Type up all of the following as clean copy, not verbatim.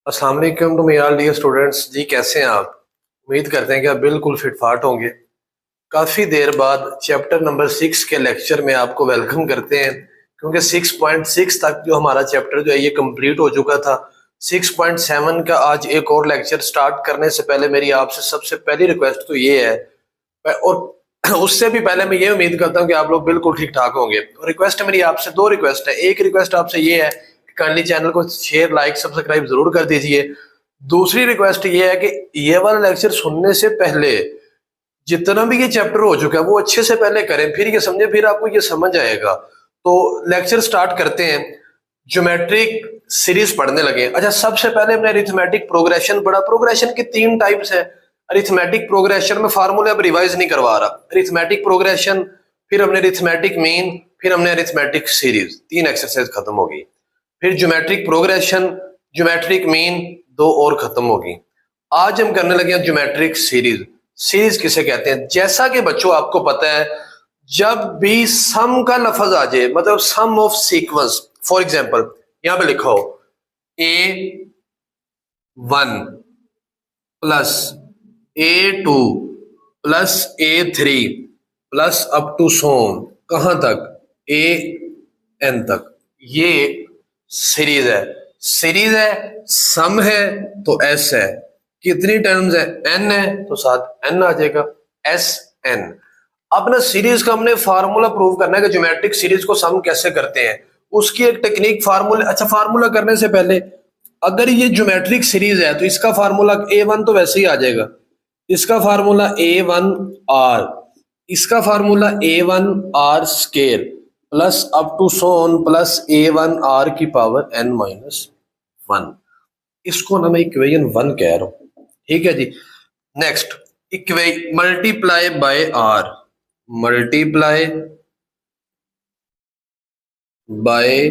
अस्सलाम वालेकुम to my all dear students. जी कैसे हैं आप? उम्मीद करते हैं कि आप बिल्कुल फिट फाट होंगे। काफ़ी देर बाद चैप्टर नंबर 6 के लेक्चर में आपको वेलकम करते हैं, क्योंकि 6.6 तक जो हमारा चैप्टर जो है ये कंप्लीट हो चुका था। 6.7 का आज एक और लेक्चर स्टार्ट करने से पहले मेरी आपसे सबसे पहली रिक्वेस्ट तो ये है, और उससे भी पहले मैं ये उम्मीद करता हूँ कि आप लोग बिल्कुल ठीक ठाक होंगे। और रिक्वेस्ट मेरी आपसे दो रिक्वेस्ट है। एक रिक्वेस्ट आपसे ये है कि काइंडली चैनल को शेयर लाइक सब्सक्राइब जरूर कर दीजिए। दूसरी रिक्वेस्ट ये है कि ये वाला लेक्चर सुनने से पहले जितना भी ये चैप्टर हो चुका है वो अच्छे से पहले करें, फिर ये समझे, फिर आपको ये समझ आएगा। तो लेक्चर स्टार्ट करते हैं। ज्योमेट्रिक सीरीज पढ़ने लगे। अच्छा, सबसे पहले हमने अरिथमेटिक प्रोग्रेशन पढ़ा। प्रोग्रेशन के तीन टाइप्स है। अरिथमेटिक प्रोग्रेशन में फार्मूले अब रिवाइज नहीं करवा रहा। अरिथमेटिक प्रोग्रेशन, फिर हमने अरिथमेटिक मीन, फिर हमने अरिथमेटिक सीरीज, तीन एक्सरसाइज खत्म होगी। फिर ज्योमेट्रिक प्रोग्रेशन, ज्योमेट्रिक मीन, दो और खत्म होगी। आज हम करने लगे हैं ज्योमेट्रिक सीरीज। सीरीज किसे कहते हैं? जैसा कि बच्चों आपको पता है, जब भी सम का लफज आ जाए, मतलब sum of sequence, for example यहां पे लिखो A1 plus A2 plus A3 plus up to so on, कहां तक? AN तक। ये सीरीज है। सीरीज है, सम है तो S है। कितनी टर्म्स है? N है तो साथ N आ जाएगा, SN। अब ना सीरीज का हमने फार्मूला प्रूव करना है कि ज्योमेट्रिक सीरीज को सम कैसे करते हैं। उसकी एक टेक्निक फार्मूला। अच्छा, फार्मूला करने से पहले, अगर ये ज्योमेट्रिक सीरीज है तो इसका फार्मूला A1 तो वैसे ही आ जाएगा। इसका फार्मूला A1R, इसका formula A1R square plus up to so on plus A1R की पावर N-1। इसको ना मैं इक्वेशन 1 कह रहा हूं, ठीक है जी। नेक्स्ट, इक्वे multiply by R, multiply by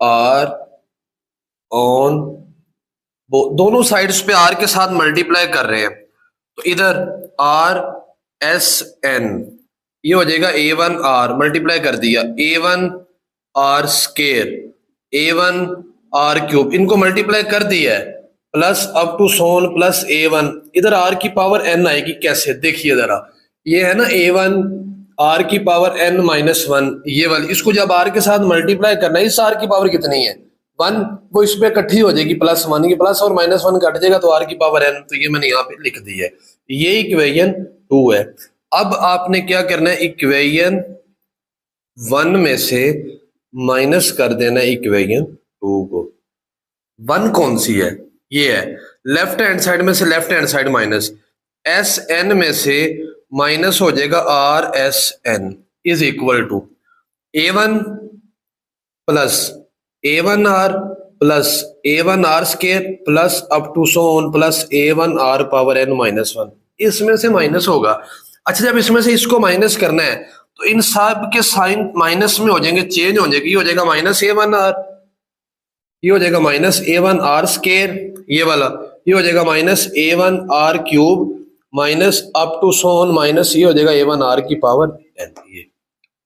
R on, दोनों साइड्स पे R के साथ मल्टीप्लाई कर रहे हैं, तो इधर RSN, ये हो जाएगा A1R, मल्टीप्लाई कर दिया A1R स्केयर, A1R क्यूब, इनको मल्टीप्लाई कर दिया है, plus up to so on plus A1, इधर R की पावर N आएगी। कैसे? देखिए जरा, ये है ना A1 R की पावर N-1, ये वाली, इसको जब R के साथ मल्टीप्लाई करना है, इस R की पावर कितनी है? 1, वो इस पे इकट्ठी हो जाएगी +1 की, प्लस और -1 कट जाएगा तो R की पावर N, तो ये मैंने यहाँ पे लिख दी है। ये इक्वेशन 2 है। अब आपने क्या करना है, इक्वेशन 1 में से माइनस कर देना है इक्वेशन 2 को। 1 कौन सी है? ये है, लेफ्ट हैंड साइड में से left hand side minus, SN में से माइनस हो जाएगा RSN is equal to A1 plus A1R plus A1R square plus up to so on plus A1R power N-1। इसमें से माइनस होगा। अच्छा, जब इसमें से इसको माइनस करना है तो इन सब के साइन माइनस में हो जाएंगे, चेंज हो जाएगी। ये हो जाएगा -A1R, ये हो जाएगा -A1R स्केयर, ये वाला, ये हो जाएगा -A1R cube minus up to so on minus, ये हो जाएगा A1R की पावर N। ये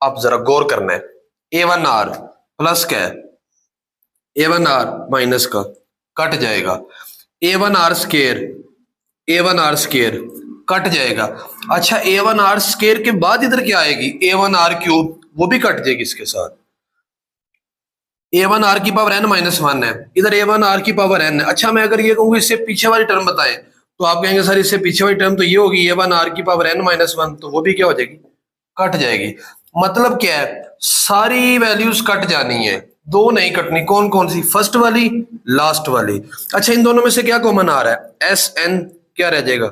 आप जरा गौर करना है, A1R प्लस क्या है, A1R माइनस का कट जाएगा, A1R square, A1R square cut जाएगा। अच्छा, A1R स्केयर के बाद इधर क्या आएगी? A1R क्यूब, वो भी कट जाएगी इसके साथ। A1R की पावर N-1 है, इधर A1R की पावर N है। अच्छा, मैं अगर ये कहूंगा इससे पीछे वाली टर्म बताएं, तो आप कहेंगे सर इससे पीछे वाली टर्म तो ये होगी A1R की पावर N-1, तो वो भी क्या हो जाएगी? कट जाएगी। मतलब क्या है, सारी वैल्यूज कट जानी है, दो नहीं कटनी। कौन कौन सी? फर्स्ट वाली, लास्ट वाली। अच्छा, इन दोनों में से क्या कॉमन आ रहा है? SN क्या रह जाएगा?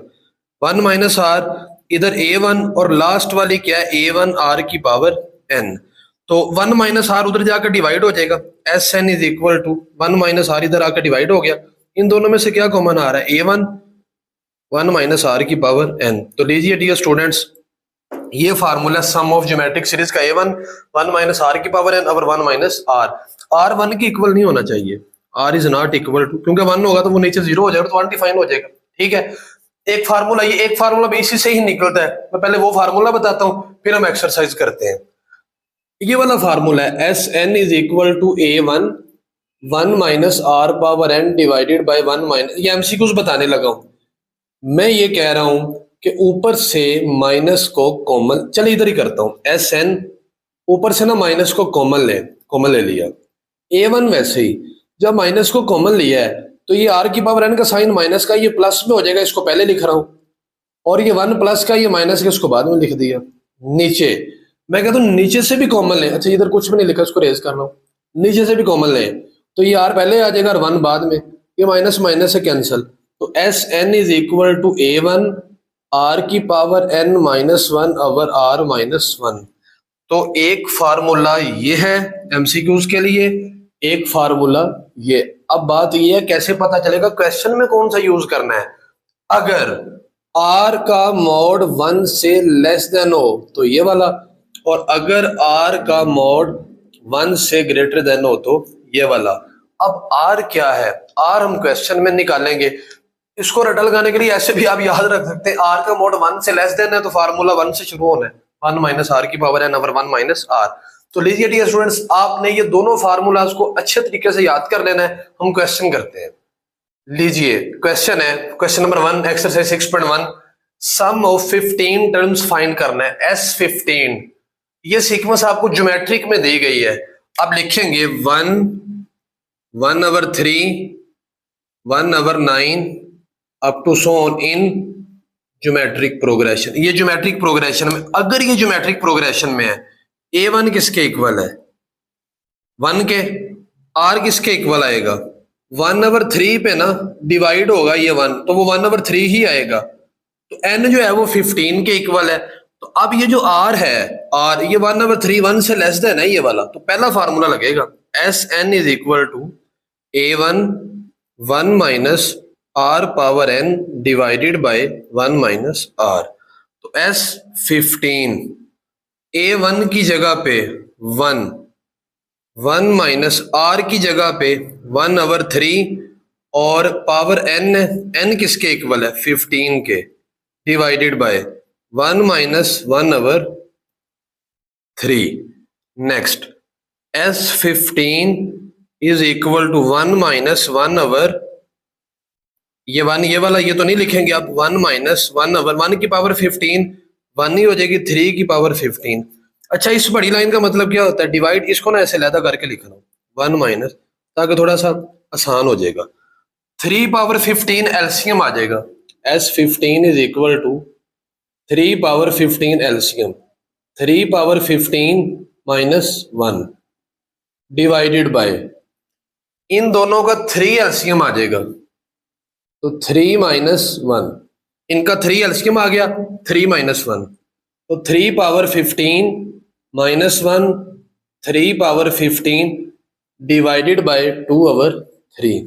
1 - R, इधर A1, और लास्ट वाली क्या है? A1R की पावर N। तो 1 - R उधर जाकर डिवाइड हो जाएगा, SN is equal to 1 - R, इधर आकर डिवाइड हो गया। इन दोनों में से क्या कॉमन आ रहा है? A1 1 - R की पावर N। तो लीजिए डियर स्टूडेंट्स, ये formula sum of geometric series का A1 1 - R की पावर N और 1 - R। R 1 के इक्वल नहीं होना चाहिए, R is not equal to, क्योंकि 1 होगा तो वो नीचे 0 हो जाएगा तो अनडिफाइन हो जाएगा। ठीक है, एक फार्मूला, ये एक फार्मूला भी इसी से ही निकलता है। मैं पहले वो फार्मूला बताता हूं, फिर हम एक्सरसाइज करते हैं। ये वाला फार्मूला है SN is equal to A1 1 minus r power n divided by 1 minus, ये एमसीक्यूज बताने लगा हूं मैं। ये कह रहा हूं कि ऊपर से माइनस को कॉमन, चल इधर ही करता हूं, एस एन ऊपर से ना माइनस को कॉमन ले लिया। ए वन वैसे ही जब माइनस को कॉमन लिया है तो ये आर की पावर एन का साइन माइनस का ये प्लस में हो जाएगा, इसको पहले लिख रहा हूं, और ये 1 प्लस का ये माइनस का इसको बाद में लिख दिया। नीचे मैं कहता हूँ नीचे से भी कॉमन ले, अच्छा इधर कुछ भी नहीं लिखा, इसको रेज कर लो, नीचे से भी कॉमन ले तो ये आर पहले आ जाएगा और 1 बाद में, ये माइनस माइनस से कैंसिल, तो S N is equal to A one R की power N minus one over R minus one. तो एक फार्मूला ये है एमसीक्यूज के लिए, एक फार्मूला ये। अब बात ये है कैसे पता चलेगा क्वेश्चन में कौन सा यूज करना है। अगर आर का मॉड 1 से लेस देन हो तो ये वाला, और अगर आर का मॉड 1 से ग्रेटर देन हो तो ये वाला। अब आर क्या है, आर हम क्वेश्चन में निकालेंगे, इसको रटा लगाने के लिए ऐसे भी आप याद रख सकते हैं, आर का मोड 1 से लेस देन है तो फार्मूला 1 से शुरू होना है, 1 माइनस आर की power n over 1 minus r. तो लीजिए डियर स्टूडेंट्स, आपने ये दोनों फार्मूलाज को अच्छे तरीके से याद कर लेना है। हम क्वेश्चन करते हैं। लीजिए क्वेश्चन है, question number 1 exercise 6.1, sum of 15 terms find करना है, S15। ये सीक्वेंस आपको ज्योमेट्रिक में दी गई है। अब लिखेंगे 1 over 3 1 over 9 up to so on in geometric progression. ये ज्योमेट्रिक प्रोग्रेशन में, अगर ये ज्योमेट्रिक प्रोग्रेशन में है, A1 किसके इक्वल है 1 के, R किसके इक्वल आएगा 1 ओवर 3 पे ना डिवाइड होगा ये 1, तो वो 1 ओवर 3 ही आएगा। तो n जो है वो 15 के इक्वल है। तो अब ये जो R है, R ये 1 ओवर 3 1 से लेस देन है ये वाला, तो पहला फार्मूला लगेगा Sn is equal to A1 1 minus r power n divided by 1 minus r. तो S15 A1 की जगह पे 1 माइनस आर की जगह पे 1 ओवर 3 और पावर n है, n किसके इक्वल है 15 के, divided by 1 minus 1 over 3। Next S15 is equal to 1 minus 1 over, ये 1 ये वाला ये तो नहीं लिखेंगे आप, 1 माइनस 1 ओवर 1 की पावर 15 1 ही हो जाएगी 3 की पावर 15। अच्छा इस बड़ी लाइन का मतलब क्या होता है, डिवाइड, इसको ना ऐसे लैदा करके लिखना 1 माइनस, ताकि थोड़ा सा आसान हो जाएगा। 3 पावर 15 एलसीएम आ जाएगा, S15 is equal to 3 power 15 LCM, 3 power 15 minus 1 divided by, इन दोनों का 3 एलसीएम आ जाएगा, तो 3 माइनस 1, इनका 3 एलसीएम आ गया 3 माइनस 1, तो 3 power 15 minus 1 3 power 15 divided by 2 over 3।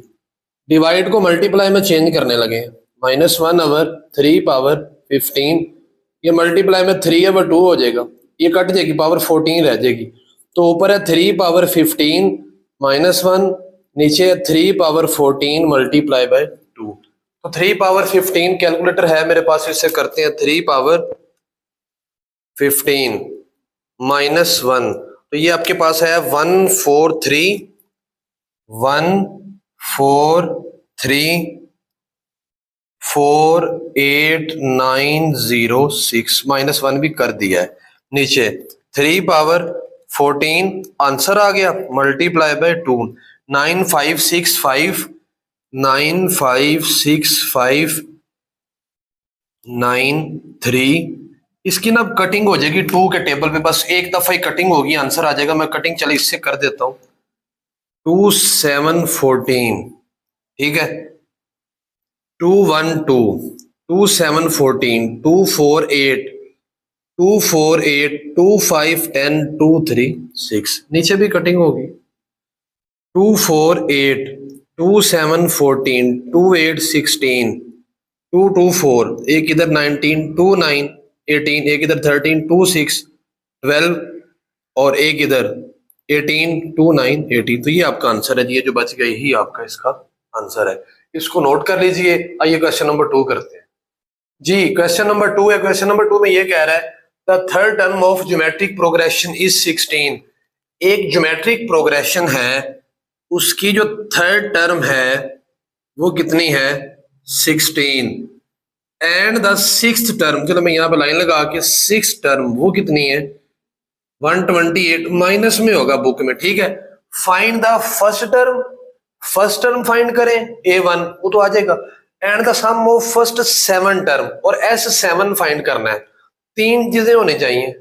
Divide को मल्टीप्लाई में चेंज करने लगे, -1 ओवर 3 पावर 15, ये मल्टीप्लाई में 3 ओवर 2 हो जाएगा, ये कट जाएगी पावर 14 रह जाएगी। तो ऊपर है 3 पावर 15 -1, नीचे है 3 पावर 14 मल्टीप्लाई बाय 2। तो 3 पावर 15 कैलकुलेटर है मेरे पास, इससे करते हैं 3 पावर 15 -1, तो ये आपके पास है 143,48906 -1 भी कर दिया है। नीचे 3 पावर 14 आंसर आ गया मल्टीप्लाई बाय 2, 956593। इसकी ना कटिंग हो जाएगी 2 के टेबल पे, बस एक दफा ही कटिंग होगी आंसर आ जाएगा। मैं कटिंग चले इससे कर देता हूं, 2714, ठीक है, 212 2714 248 248 2510 236, नीचे भी कटिंग होगी 248 2714 2816 224, एक इधर 19 29 18, एक इधर 13 26 12 और एक इधर 18 29 18। तो ये आपका आंसर है जी, ये जो बच गई ही आपका इसका आंसर है, इसको नोट कर लीजिए। आइए क्वेश्चन नंबर 2 करते हैं जी। क्वेश्चन नंबर 2 है, क्वेश्चन नंबर 2 में ये कह रहा है the third term of geometric progression is 16। एक ज्योमेट्रिक प्रोग्रेशन है उसकी जो थर्ड टर्म है वो कितनी है 16 एंड द सिक्स्थ टर्म, चलो मैं यहाँ पे लाइन लगा के सिक्स टर्म वो कितनी है 128 माइनस में होगा बुक में, ठीक है। Find the first term find करें A1 वो तो आ जाएगा and the sum of first seven term और S7 फाइंड करना है। तीन चीजें होनी चाहिए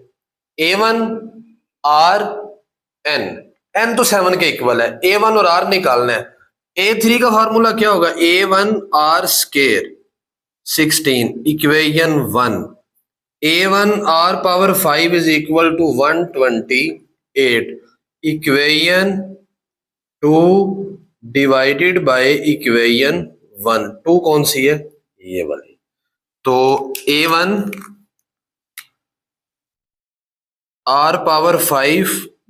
A1 R N, N तो 7 के इक्वल है, A1 और R निकालना है। A3 का फॉर्मूला क्या होगा A1 R square 16 equation 1, A1 R power 5 is equal to 128 equation 2 divided by equation 1। 2 कौन सी है ये वाली, तो A1 R power 5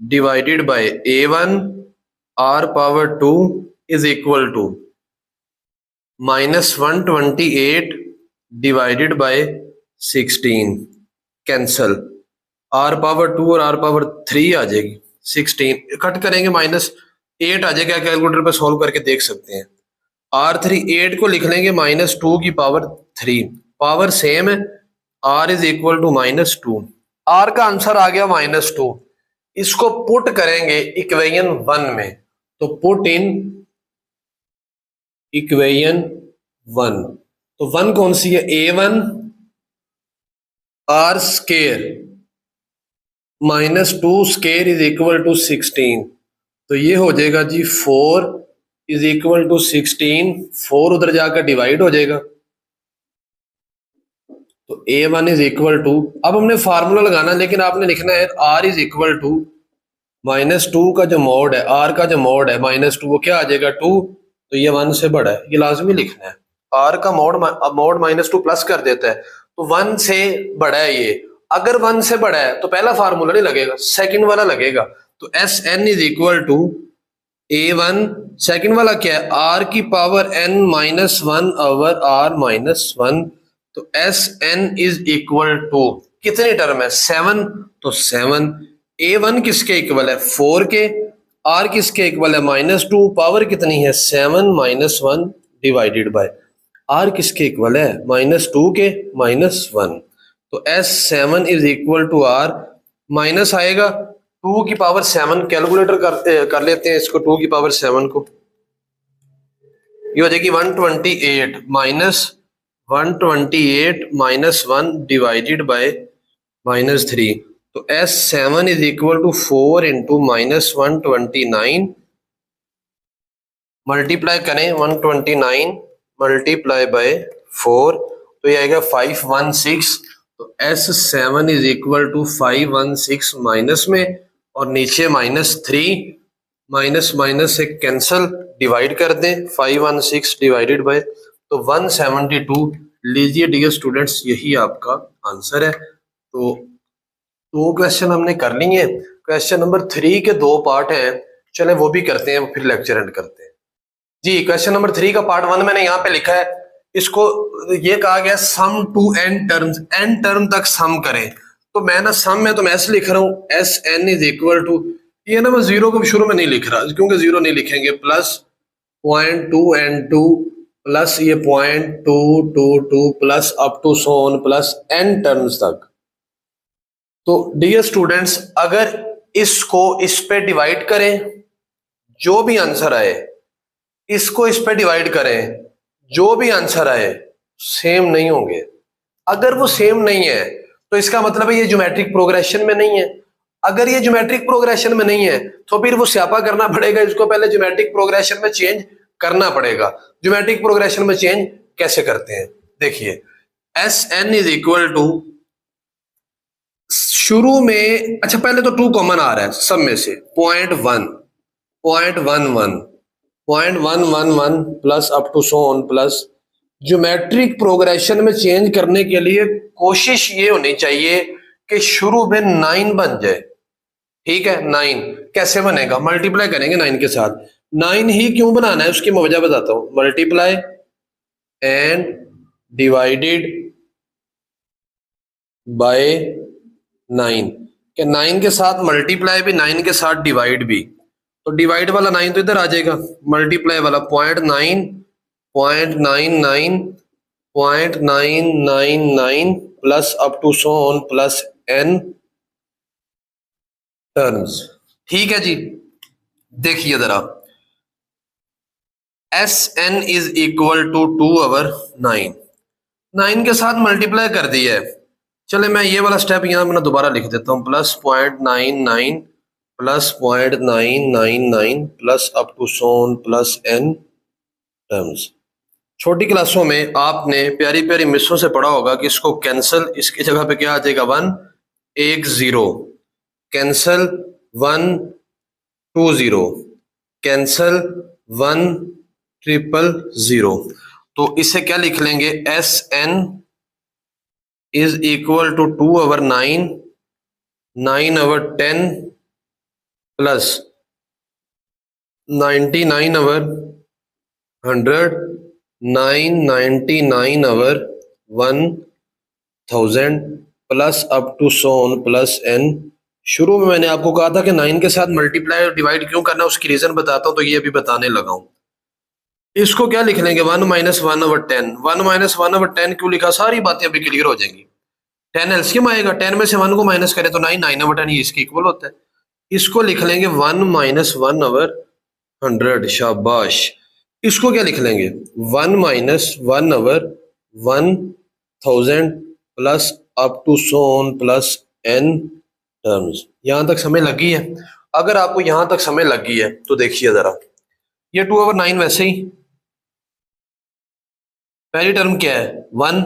divided by A1 R power 2 is equal to -128 divided by 16, cancel, R power 2 और R power 3 आ जाएगी, 16 cut करेंगे -8 आ जाएगा, calculator पे सॉल्व करके देख सकते हैं। R3 8 को लिख लेंगे -2 की पावर 3, पावर सेम है, R is equal to -2, R का आंसर आ गया -2। इसको पुट करेंगे इक्वेशन 1 में, तो पुट इन इक्वेशन 1, तो 1 कौन सी है A1 R square -2 square is equal to 16, तो ये हो जाएगा जी 4 इज इक्वल टू 16, 4 उधर जाकर डिवाइड हो जाएगा, तो A1 इज इक्वल टू, अब हमने फार्मूला लगाना लेकिन आपने लिखना है R इज इक्वल टू -2 का जो मोड है, R का जो मोड है -2 वो क्या आ जाएगा 2, तो ये 1 से बड़ा है, ये लाजमी लिखना है। R का मोड -2 प्लस कर देता है तो 1 से बड़ा है ये, अगर 1 से बड़ा है तो पहला फार्मूला नहीं लगेगा, सेकंड वाला लगेगा, तो Sn is equal to A1 second वाला क्या है R की पावर n -1 ओवर R -1, तो Sn इज इक्वल टू कितनी टर्म है 7, तो 7, A1 किसके इक्वल है 4 के, R किसके इक्वल है -2, पावर कितनी है 7 -1 डिवाइडेड बाय R किसके इक्वल है -2 के -1, तो S7 is equal to R, minus आएगा 2 की पावर 7, कैलकुलेटर कर लेते हैं इसको, 2 की पावर 7 को, ये हो जाएगी 128 -1 डिवाइडेड बाय -3, तो S7 is equal to 4 into -129, multiply करें 129 मल्टीप्लाई बाय 4, तो ये आएगा 516, तो S7 is equal to 516 minus में और नीचे -3, माइनस माइनस से कैंसल, डिवाइड कर दें 516 डिवाइडेड बाय, तो 172, लीजिए डियर स्टूडेंट्स यही आपका आंसर है। तो दो क्वेश्चन हमने कर लिए हैं, क्वेश्चन नंबर 3 के 2 पार्ट हैं, चले वो भी करते हैं फिर लेक्चर एंड करते हैं जी। क्वेश्चन नंबर 3 का पार्ट 1 मैंने यहाँ पे लिखा है, इसको ये कहा गया sum to n terms, n term तक सम करें, तो मैं ना सम में तो मैं ऐसे लिख रहा हूँ Sn इज इक्वल टू, ये ना मैं जीरो को शुरू में नहीं लिख रहा क्योंकि जीरो नहीं लिखेंगे, प्लस 0.2n2 प्लस ये 0.222 plus up to so on plus n terms तक। तो डियर स्टूडेंट्स अगर इसको इस पे डिवाइड करें, जो भी आंसर आए इसको इस पे डिवाइड करें, जो भी आंसर आए सेम नहीं होंगे, अगर वो सेम नहीं है तो इसका मतलब है ये ज्योमेट्रिक प्रोग्रेशन में नहीं है, अगर ये ज्योमेट्रिक प्रोग्रेशन में नहीं है तो फिर वो स्यापा करना पड़ेगा, इसको पहले ज्योमेट्रिक प्रोग्रेशन में चेंज करना पड़ेगा। ज्योमेट्रिक प्रोग्रेशन में चेंज कैसे करते हैं देखिए, Sn इज इक्वल टू, शुरू में अच्छा पहले तो 2 कॉमन आ रहा है सब में से, 0.11 plus up to so on plus, geometric progression में चेंज करने के लिए कोशिश ये होनी चाहिए कि शुरू में 9 बन जाए, ठीक है। 9 कैसे बनेगा, मल्टीप्लाई करेंगे 9 के साथ, 9 ही क्यों बनाना है उसकी मैं वजह बताता हूं, मल्टीप्लाई एंड डिवाइडेड बाय 9, कि 9 के साथ मल्टीप्लाई भी 9 के साथ डिवाइड भी, तो डिवाइड वाला 9 तो इधर आ जाएगा, मल्टीप्लाई वाला 0.9 0.99 0.999 plus up to so on plus n terms. ठीक है जी, देखिए जरा, s N is equal to 2/9, 9 के साथ मल्टीप्लाई कर दिया है। चले मैं ये वाला स्टेप यहाँ मैं दोबारा लिख देता हूँ, plus 0.99 plus 0.999 plus up to so on plus n terms. छोटी क्लासों में आपने प्यारी प्यारी मिसों से पढ़ा होगा कि इसको कैंसल, इसकी जगह पे क्या आ जाएगा 1 1 0, कैंसल 1 2 0, कैंसल 1 000। तो इसे क्या लिख लेंगे, s N is equal to 2/9 9/10 plus 99/100 999/1000 plus up to so on plus n। शुरू में मैंने आपको कहा था कि 9 के साथ मल्टीप्लाई और डिवाइड क्यों करना है, उसकी रीजन बताता हूं, तो ये अभी बताने लगा हूं। इसको क्या लिख लेंगे 1 - 1/10। 1 - 1/10 क्यों लिखा, सारी बातें अभी क्लियर हो जाएंगी। 10 एलसीएम आएगा, 10 में से 1 को माइनस करें तो 9 9/10 ये इसके इक्वल होता है। इसको लिख लेंगे 1 - 1/100। शाबाश। इसको क्या लिख लेंगे 1 - 1/1000 plus up to so on plus n terms. यहां तक समय लगी है? अगर आपको यहां तक समय लगी है तो देखिए जरा, ये 2/9 वैसे ही, पहली टर्म क्या है 1,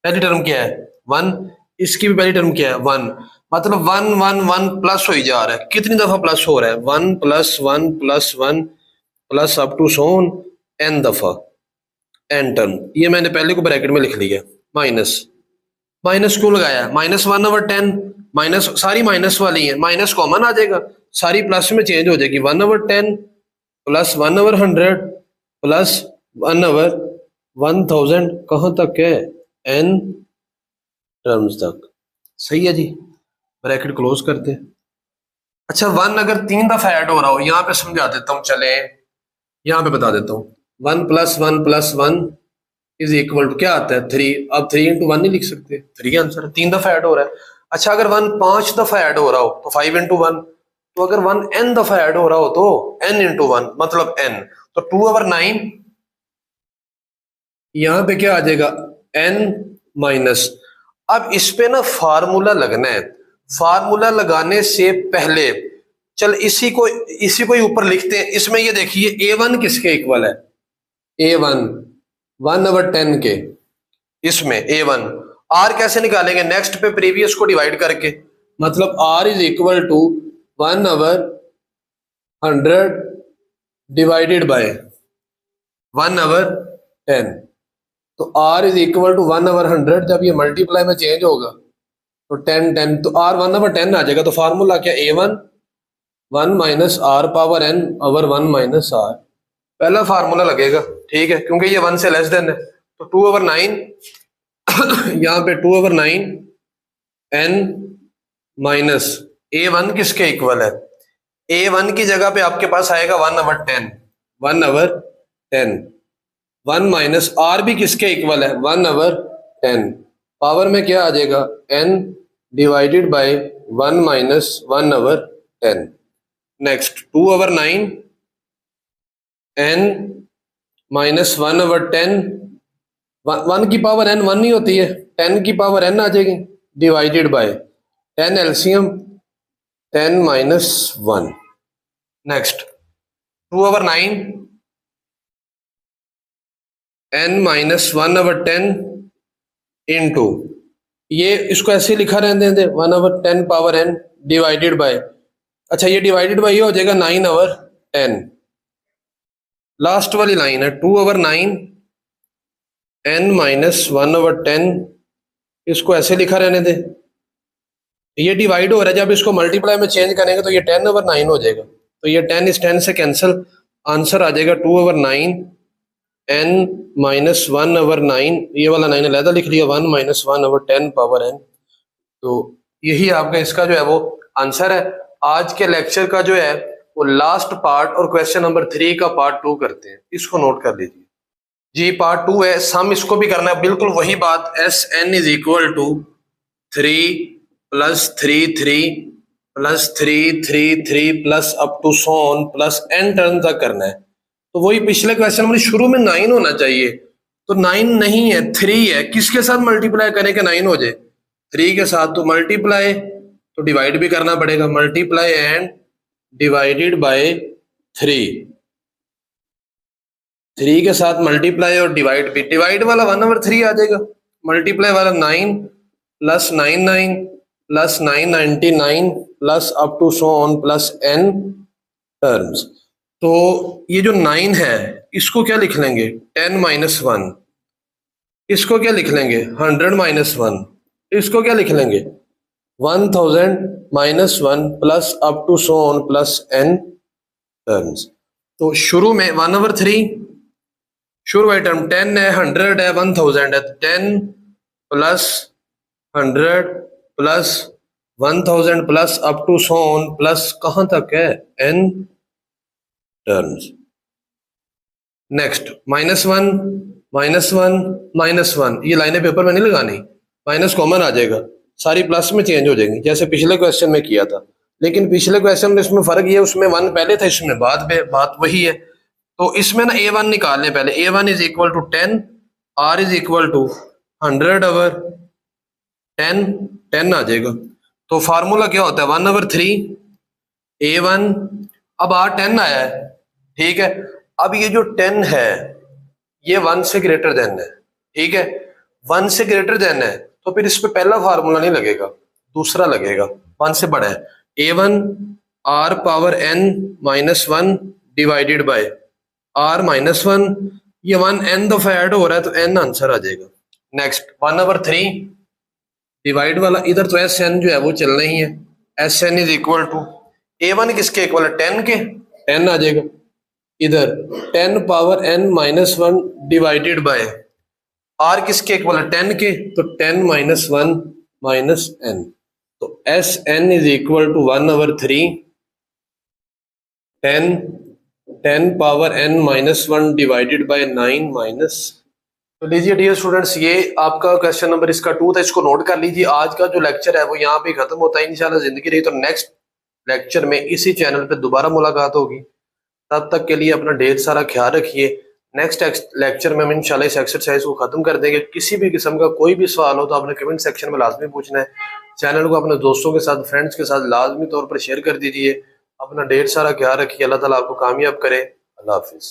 पहली टर्म क्या है 1, इसकी भी पहली टर्म क्या है 1, मतलब 1 1 1 प्लस हो ही जा रहा है। कितनी दफा प्लस हो रहा है 1 + 1 + 1 plus up to so on n दफा n टर्म। ये मैंने पहले को ब्रैकेट में लिख लिया, माइनस, माइनस क्यों लगाया, -1/10, माइनस सारी माइनस वाली है, माइनस कॉमन आ जाएगा, सारी प्लस में चेंज हो जाएगी, 1/10 प्लस 1/100 प्लस 1/1000 कहाँ तक है n टर्म्स तक। सही है जी, ब्रैकेट क्लोज करते हैं। अच्छा 1 अगर 3 दफा ऐड हो रहा हो, यहाँ पे समझा देता हूँ, चले यहाँ पे बता देता हूँ, 1 + 1 + 1 इज इक्वल टू क्या आता है 3। अब 3 × 1 नहीं लिख सकते, 3 आंसर है, 3 दफा ऐड हो रहा है। अच्छा अगर 1 5 दफा ऐड हो रहा हो तो 5 × 1, तो अगर 1 n दफा ऐड हो रहा हो तो n × 1 मतलब n, तो 2/9 यहां पे क्या आ जाएगा n माइनस। अब इस पे ना फार्मूला लगना है, फार्मूला लगाने से पहले चल इसी को ही ऊपर लिखते हैं। इसमें ये देखिए a1 किसके इक्वल है, a1 1/10 के, इसमें a1 r कैसे निकालेंगे, नेक्स्ट पे प्रीवियस को डिवाइड करके, मतलब r is equal to 1/100 divided by 1/10। तो r इज इक्वल टू 1/100, जब ये मल्टीप्लाई में चेंज होगा तो 10 10, तो r 1/10 आ जाएगा। तो फार्मूला क्या, a1 1 - r power n over 1 - r, पहला फार्मूला लगेगा, ठीक है, क्योंकि ये 1 से लेस देन है। तो 2/9 यहाँ पे 2/9 n माइनस a1 किसके इक्वल है, a1 की जगह पे आपके पास आएगा 1/10, 1/10, 1 माइनस r भी किसके इक्वल है 1/10, पावर में क्या आ जाएगा n divided by 1 - 1/10। Next 2/9 n minus 1/10, 1 की पावर n 1 नहीं होती है, 10 की पावर n आ जाएगी, divided by 10 LCM 10 - 1। Next 2/9 n minus 1/10 into, ये इसको ऐसे लिखा रहने दें 1/10 पावर n डिवाइडेड बाय, अच्छा ये डिवाइडेड बाय ये हो जाएगा 9/10। लास्ट वाली लाइन है 2/9 n माइनस 1/10, इसको ऐसे लिखा रहने दे, ये डिवाइड हो रहा है, जब इसको मल्टीप्लाई में चेंज करेंगे तो ये 10/9 हो जाएगा, तो ये 10 इस 10 से कैंसिल, आंसर आ जाएगा 2/9 n माइनस 1/9, ये वाला 9 अलहदा लिख लिया, 1 - 1/10 पावर n। तो यही आपका इसका जो है वो आंसर है। आज के लेक्चर का जो है वो लास्ट पार्ट और क्वेश्चन नंबर 3 का पार्ट 2 करते हैं, इसको नोट कर लीजिए जी। पार्ट 2 है, सम इसको भी करना है, बिल्कुल वही बात। S N is equal to 3 plus 3 3 plus 3 3 3 plus up to so on plus n term तक करना है। तो वही पिछले क्वेश्चन में शुरू में 9 होना चाहिए, तो 9 नहीं है, 3 है। किसके साथ मल्टीप्लाई करें कि 9 हो जाए? 3 के साथ। तो मल्टीप्लाई तो डिवाइड भी करना पड़ेगा, मल्टीप्लाई एंड डिवाइडेड बाय 3। 3 के साथ मल्टीप्लाई और डिवाइड भी, डिवाइड वाला 1/3 आ जाएगा, मल्टीप्लाई वाला 9 plus 99 plus 999 plus up to so on plus n terms. तो ये जो 9 है इसको क्या लिख लेंगे? 10 माइनस 1। इसको क्या लिख लेंगे? 100 माइनस 1। इसको क्या लिख लेंगे? 1000 minus 1 plus up to so on plus n terms. तो शुरू में 1/3 शुरू आइटम 10 है, 100 है, 1000 है, 10 plus 100 plus 1000 plus up to so on plus कहां तक है? n terms. Next minus 1 minus 1 minus 1, ये लाइनें पेपर में नहीं लगानी, माइनस कॉमन आ जाएगा, सारी प्लस में चेंज हो जाएंगी जैसे पिछले क्वेश्चन में किया था। लेकिन पिछले क्वेश्चन में इसमें फर्क ये, उसमें 1 पहले था, इसमें बाद में, बात वही है। तो इसमें ना a1 निकालने पहले। a1 is equal to 10, r is equal to 100 over 10, 10 आ जाएगा। तो फार्मूला क्या होता है? 1/3 a1, अब r 10 आया है, ठीक है। अब ये जो 10 है ये 1 से ग्रेटर देन है, ठीक है। 1 से ग्रेटर देन है तो फिर इस पे पहला फार्मूला नहीं लगेगा, दूसरा लगेगा, 1 से बड़ा है। a1 r power n minus 1 divided by r minus 1, ये 1 n दफा ऐड हो रहा है तो n आंसर आ जाएगा। नेक्स्ट 1/3 डिवाइड वाला, इधर तो एस एन जो है वो चलना ही है। S N is equal to a1 किसके इक्वल है? 10 के, 10 आ जाएगा। इधर 10 power n minus 1 divided by r किसके इक्वल है? 10 के, तो 10 माइनस 1 माइनस n। तो S N is equal to 1/3 10 power n minus 1 divided by 9 minus. तो लीजिए डियर स्टूडेंट्स, ये आपका क्वेश्चन नंबर इसका 2 था, इसको नोट कर लीजिए। आज का जो लेक्चर है वो यहाँ पे खत्म होता है। इंशाल्लाह जिंदगी रही तो नेक्स्ट लेक्चर में इसी चैनल पे दोबारा मुलाकात होगी। तब तक के लिए अपना ढेर सारा ख्याल रखिए। नेक्स्ट लेक्चर में हम इंशाल्लाह इस एक्सरसाइज को खत्म कर देंगे। किसी भी किस्म का कोई भी सवाल हो तो आपने कमेंट सेक्शन में लाजमी पूछना है। चैनल को अपने दोस्तों के साथ, फ्रेंड्स के साथ लाजमी तौर पर शेयर कर दीजिए। अपना ढेर सारा ख्याल रखिए। अल्लाह ताला आपको कामयाब करे। अल्लाह हाफिज।